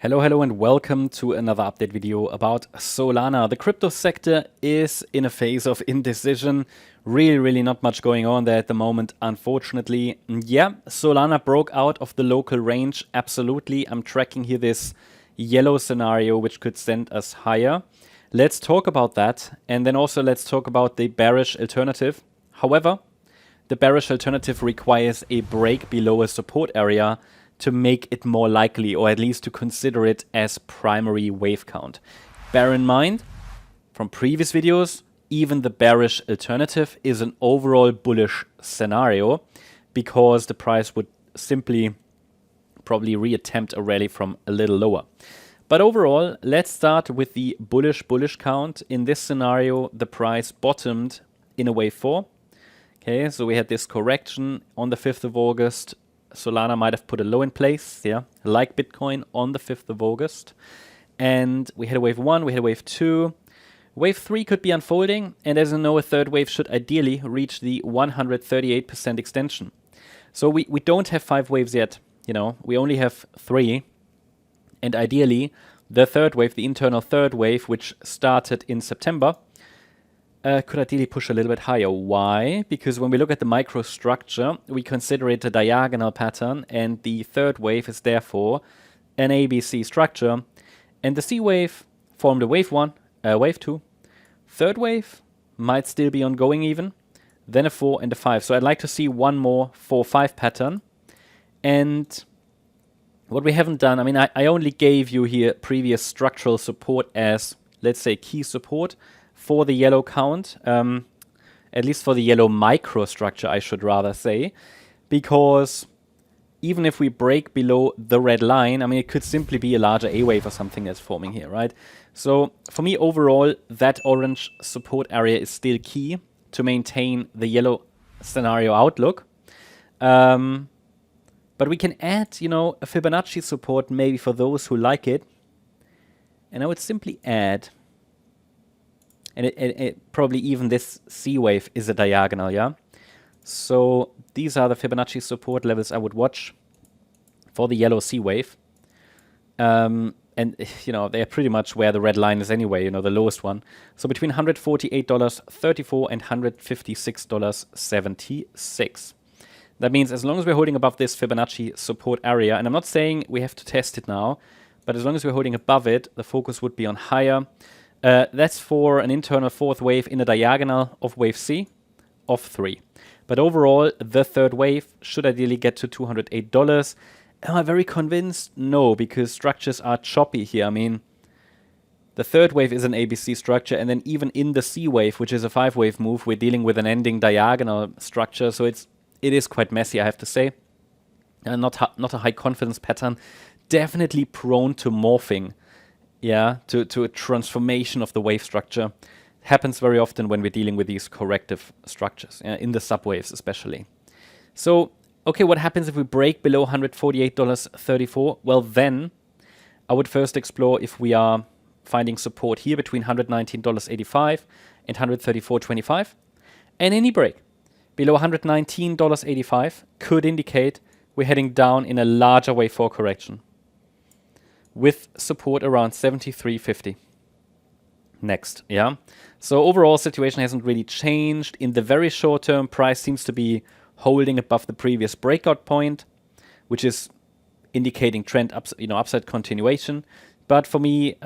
Hello and welcome to another update video about Solana. The crypto sector is in a phase of indecision. Really not much going on there at the moment, unfortunately. Yeah, Solana broke out of the local range, absolutely. I'm tracking here this yellow scenario, which could send us higher. Let's talk about that, and then also let's talk about the bearish alternative. However, the bearish alternative requires a break below a support area to make it more likely, or at least to consider it as primary wave count. Bear in mind, from previous videos, even the bearish alternative is an overall bullish scenario because the price would simply probably reattempt a rally from a little lower. But overall, let's start with the bullish count. In this scenario, the price bottomed in a wave 4. Okay, so we had this correction on the 5th of August. Solana might have put a low in place, yeah, like Bitcoin on the 5th of August. And we had a wave 1, we had a wave 2. Wave 3 could be unfolding, and as you know, a third wave should ideally reach the 138% extension. So we don't have 5 waves yet, you know, we only have 3. And ideally, the third wave, the internal third wave, which started in September, could ideally push a little bit higher. Why? Because when we look at the microstructure, we consider it a diagonal pattern, and the third wave is therefore an ABC structure. And the C wave formed a wave 1, wave 2. Third wave might still be ongoing even, then a 4 and a 5. So I'd like to see one more 4-5 pattern. And what we haven't done, I mean, I only gave you here previous structural support as, let's say, key support for the yellow count, at least for the yellow microstructure, I should rather say, because even if we break below the red line, I mean, it could simply be a larger A wave or something that's forming here, right? So for me, overall, that orange support area is still key to maintain the yellow scenario outlook. But we can add, you know, a Fibonacci support maybe for those who like it. And I would simply add, and it probably even this C wave is a diagonal, yeah? So these are the Fibonacci support levels I would watch for the yellow C wave. And, you know, they're pretty much where the red line is anyway, you know, the lowest one. So between $148.34 and $156.76. That means as long as we're holding above this Fibonacci support area, and I'm not saying we have to test it now, but as long as we're holding above it, the focus would be on higher. That's for an internal fourth wave in a diagonal of wave C of 3. But overall, the third wave should ideally get to $208. Am I very convinced? No, because structures are choppy here. I mean, the third wave is an ABC structure, and then even in the C wave, which is a 5-wave move, we're dealing with an ending diagonal structure. So it is quite messy, I have to say. Not a high confidence pattern. Definitely prone to morphing. Yeah, to a transformation of the wave structure. Happens very often when we're dealing with these corrective structures, in the subwaves especially. So, okay, what happens if we break below $148.34? Well, then I would first explore if we are finding support here between $119.85 and $134.25. And any break below $119.85 could indicate we're heading down in a larger wave 4 correction, with support around 73.50. Next, yeah. So overall situation hasn't really changed. In the very short term, price seems to be holding above the previous breakout point, which is indicating trend upside continuation. But for me,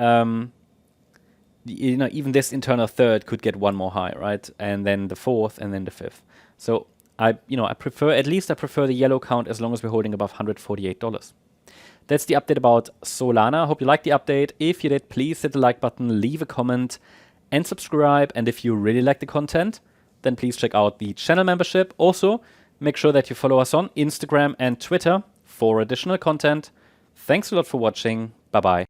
you know, even this internal third could get one more high, right? And then the fourth, and then the fifth. So I prefer the yellow count as long as we're holding above $148. That's the update about Solana. I hope you liked the update. If you did, please hit the like button, leave a comment, and subscribe. And if you really like the content, then please check out the channel membership. Also, make sure that you follow us on Instagram and Twitter for additional content. Thanks a lot for watching. Bye-bye.